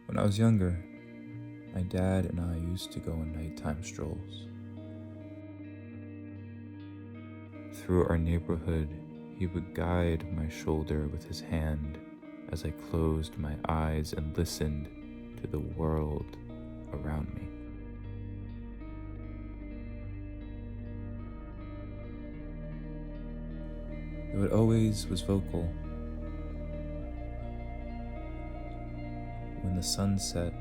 When I was younger, my dad and I used to go on nighttime strolls. Through our neighborhood, he would guide my shoulder with his hand as I closed my eyes and listened to the world around me. Though it always was vocal. When the sun set,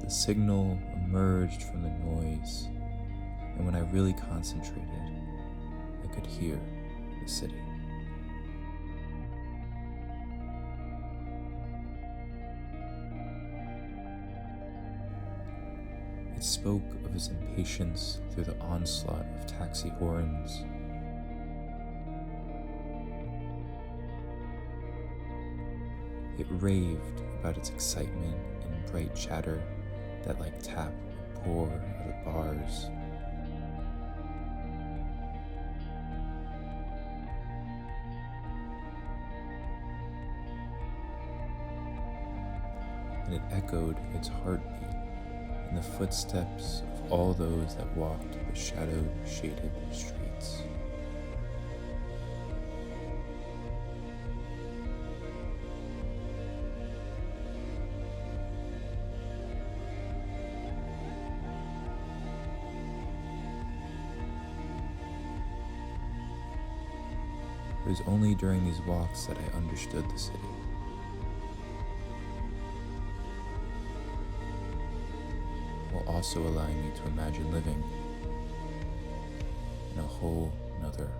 the signal emerged from the noise, and when I really concentrated, I could hear the city. It spoke of his impatience through the onslaught of taxi horns. It raved about its excitement and bright chatter that like tap would pour out of bars. And it echoed its heartbeat in the footsteps of all those that walked the shadow-shaded streets. It was only during these walks that I understood the city. While also allowing me to imagine living in a whole nother